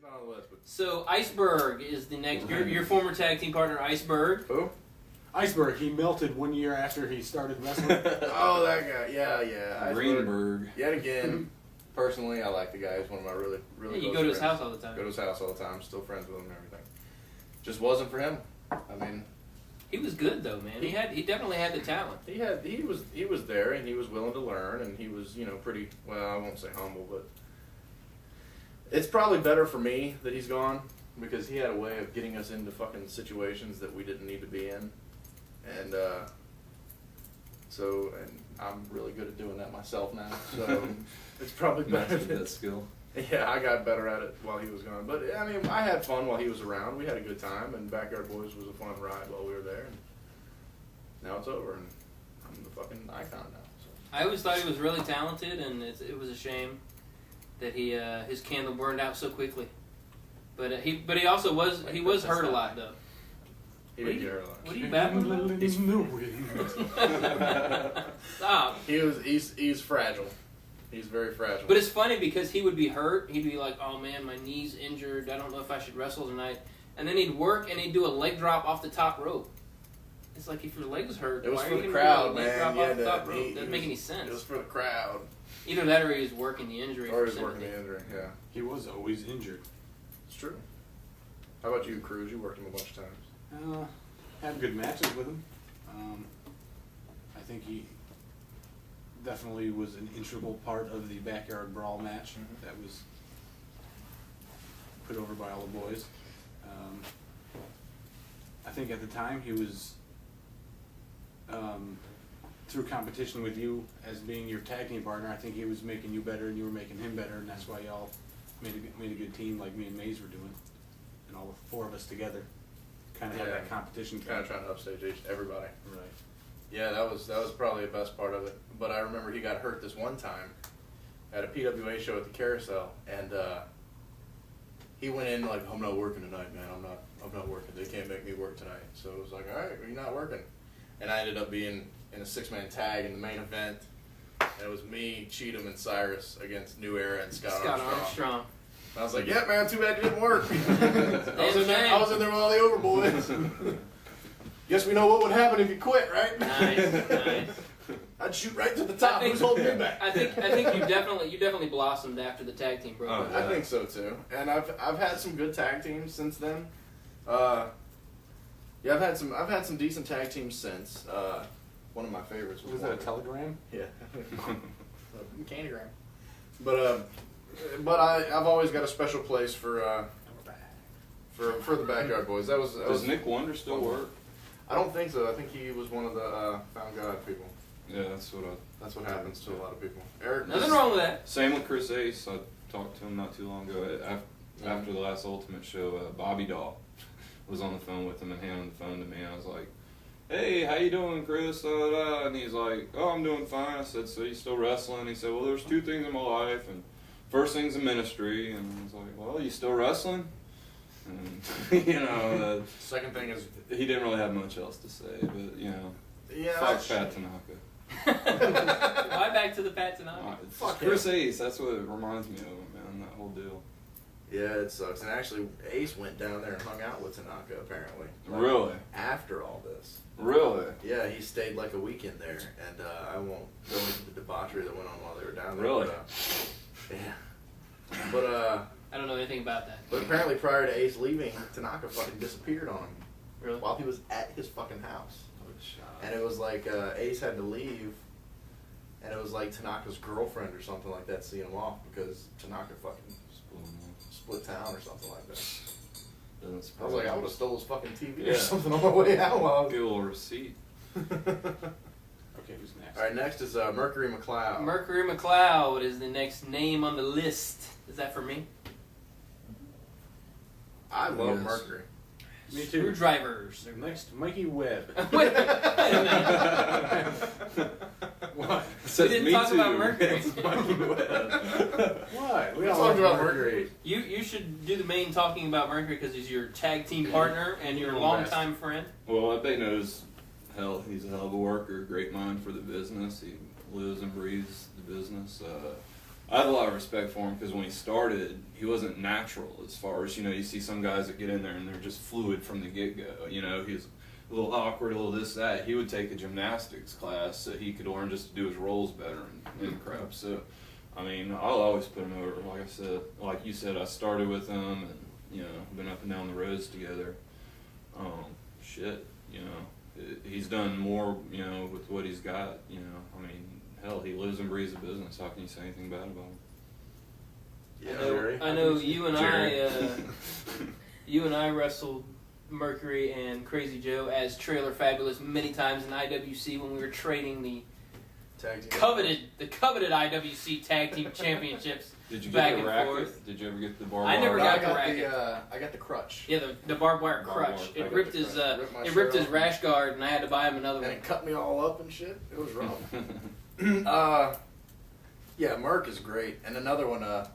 not on the list. But... So Iceberg is the next. Your former tag team partner, Iceberg. Who? Iceberg. He melted 1 year after he started wrestling. Oh, that guy. Yeah. Greenberg. Yet again, personally, I like the guy. He's one of my really Yeah, you go to his house all the time. Go to his house all the time. Still friends with him and everything. Just wasn't for him. I mean, he was good though, man. He definitely had the talent. He was there, and he was willing to learn, and he was pretty well. I won't say humble, but it's probably better for me that he's gone because he had a way of getting us into fucking situations that we didn't need to be in, and I'm really good at doing that myself now. So it's probably better that skill. Yeah, I got better at it while he was gone. But, I mean, I had fun while he was around. We had a good time, and Backyard Boys was a fun ride while we were there. And now it's over, and I'm the fucking icon now. So. I always thought he was really talented, and it was a shame that his candle burned out so quickly. But he also was hurt a lot, though. He did get hurt a lot. What are you babbling? Stop. He's fragile. He's very fragile. But it's funny because he would be hurt. He'd be like, oh man, my knee's injured. I don't know if I should wrestle tonight. And then he'd work and he'd do a leg drop off the top rope. It's like, if your leg's hurt, it was why for are you the going crowd, to do a leg drop man. off the top rope? Doesn't make any sense. It was for the crowd. Either that or he was working the injury. Or he was working the injury, yeah. He was always injured. It's true. How about you, Cruze? You worked him a bunch of times. Had good matches with him. I think he definitely was an integral part of the Backyard Brawl match that was put over by all the boys. I think at the time he was through competition with you as being your tag team partner. I think he was making you better and you were making him better, and that's why y'all made a good team like me and Maze were doing, and all the four of us together kind of had that competition. Kind of trying to upstage everybody. Right. Yeah, that was probably the best part of it. But I remember he got hurt this one time at a PWA show at the Carousel, and he went in like, "I'm not working tonight, man. I'm not working. They can't make me work tonight." So it was like, "All right, well, you're not working." And I ended up being in a 6-man tag in the main event, and it was me, Cheatham, and Sirus against New Era and Scott Armstrong. And I was like, "Yeah, man. Too bad you didn't work." I was in there with all the overboys. Guess we know what would happen if you quit, right? Nice. I'd shoot right to the top. Who's holding me back? I think you definitely blossomed after the tag team broke up. I think so too. And I've had some good tag teams since then. I've had some decent tag teams since. One of my favorites was that a telegram? Yeah, Candygram. But I've always got a special place for the Backyard Boys. Does Nick Wonder still work? I don't think so. I think he was one of the Found God people. Yeah, that's what happens to a lot of people. Eric, nothing wrong with that. Same with Chris Ace. I talked to him not too long ago after the last Ultimate show. Bobby Doll was on the phone with him and handed the phone to me. I was like, "Hey, how you doing, Chris?" And he's like, "Oh, I'm doing fine." I said, "So you still wrestling?" He said, "Well, there's two things in my life, and first thing's the ministry." And I was like, "Well, you still wrestling?" And second thing is he didn't really have much else to say, but fuck Pat Tanaka. Why back to the Pat Tanaka? Fuck Chris Ace. That's what it reminds me of, man. That whole deal. Yeah, it sucks. And actually, Ace went down there and hung out with Tanaka, apparently. Really? After all this. Really? Yeah, he stayed like a weekend there, and I won't go into the debauchery that went on while they were down there. Really? But I don't know anything about that. But apparently, prior to Ace leaving, Tanaka fucking disappeared on him. Really? While he was at his fucking house. And it was like Ace had to leave, and it was like Tanaka's girlfriend or something like that seeing him off because Tanaka fucking split town or something like that. I was like, I would have stole his fucking TV or something on my way out while I was... Get a little receipt. Okay, who's next? Alright, next is Mercury McCloud. Mercury McCloud is the next name on the list. Is that for me? I love Mercury. Me too. Screwdrivers. Next, Mikey Webb. Wait a minute. What? We didn't talk about Mercury. Mikey Webb. What? We talked about Mercury. You should do the main talking about Mercury because he's your tag team partner and your longtime friend. Well, everybody knows he's a hell of a worker, great mind for the business. He lives and breathes the business. I have a lot of respect for him because when he started, he wasn't natural as far as, you see some guys that get in there and they're just fluid from the get-go. He's a little awkward, a little this, that. He would take a gymnastics class so he could learn just to do his rolls better and crap. So, I mean, I'll always put him over. Like you said, I started with him and, been up and down the roads together. He's done more, with what he's got, I mean, hell, he lives and breathes the business. How can you say anything bad about him? Yeah, I know you and Jerry. you and I wrestled Mercury and Crazy Joe as Trailer Fabulous many times in IWC when we were trading the coveted IWC Tag Team Championships. Did you back get the and racket? forth. Did you ever get the barbed I never wire? got the racket. I got the crutch. Yeah, the barbed wire Barbed crutch. wire. I It got ripped the his crutch. Ripped my it ripped shirt his off. rash guard, and I had to buy him another And one. it cut me all up and shit. It was rough. Yeah, Merc is great. And another one, I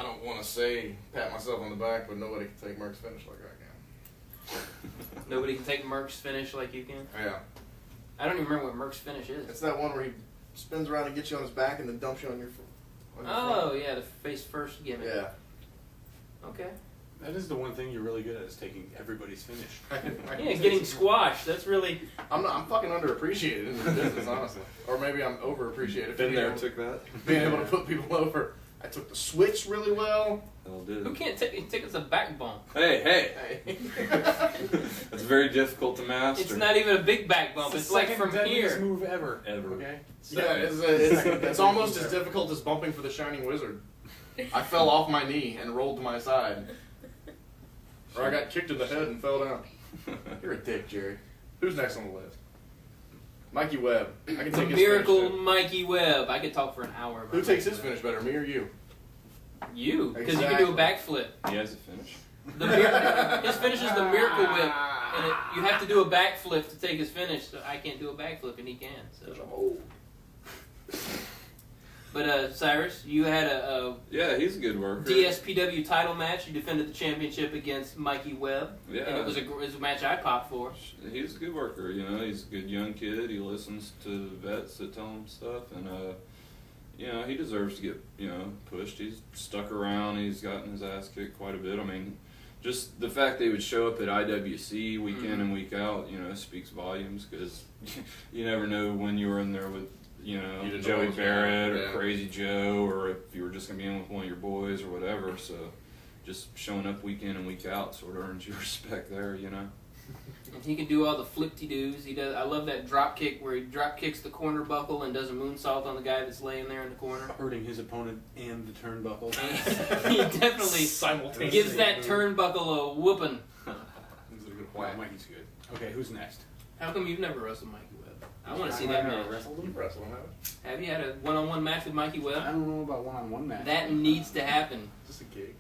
don't want to pat myself on the back, but nobody can take Merc's finish like I can. Nobody can take Merc's finish like you can. Yeah. I don't even remember what Merc's finish is. It's that one where he spins around and gets you on his back and then dumps you on your Oh yeah, the face first gimmick. Yeah. Okay. That is the one thing you're really good at, is taking everybody's finish. Yeah, getting squashed. That's really. I'm fucking underappreciated in this business, honestly. Or maybe I'm overappreciated. Been there, took that. Being able to put people over. I took the switch really well. Hell did. Who can't take us a back bump? Hey. Hey. That's very difficult to master. It's not even a big back bump. It's like from deadliest here. move ever. Ever. Okay. Yeah, it's almost as difficult as bumping for the Shining Wizard. I fell off my knee and rolled to my side. Or I got kicked in the head and fell down. You're a dick, Jerry. Who's next on the list? Mikey Webb. I can take his Miracle finish. Mikey Webb. I could talk for an hour about Who takes his Mikey finish better, me or you? Webb. You, because you can do a backflip. He has a finish. His finish is the Miracle Whip, and you have to do a backflip to take his finish. So I can't do a backflip, and he can. So. But Cyrus, you had a Yeah, he's a good worker. DSPW title match. You defended the championship against Mikey Webb, Yeah. and it was a match I popped for. He's a good worker, he's a good young kid. He listens to vets that tell him stuff, and he deserves to get pushed. He's stuck around. He's gotten his ass kicked quite a bit. I mean, just the fact they would show up at IWC week in and week out, speaks volumes, because you never know when you were in there with didn't Joey know what was Barrett going or on, yeah. Crazy Joe, or if you were just going to be in with one of your boys or whatever. So just showing up week in and week out sort of earns you respect there, And he can do all the flip-de-doos. He does. I love that drop kick where he drop kicks the corner buckle and does a moonsault on the guy that's laying there in the corner. Hurting his opponent and the turnbuckle. He definitely Simultaneously. gives that turnbuckle a whooping. This is a good Wow, point. Mikey's good. Okay, who's next? How come you've never wrestled Mikey Webb? I want to see that match. Wrestled You him? wrestled him, haven't you? Have you had a one-on-one match with Mikey I Webb? don't know about one-on-one match. That needs to happen. Just a gig.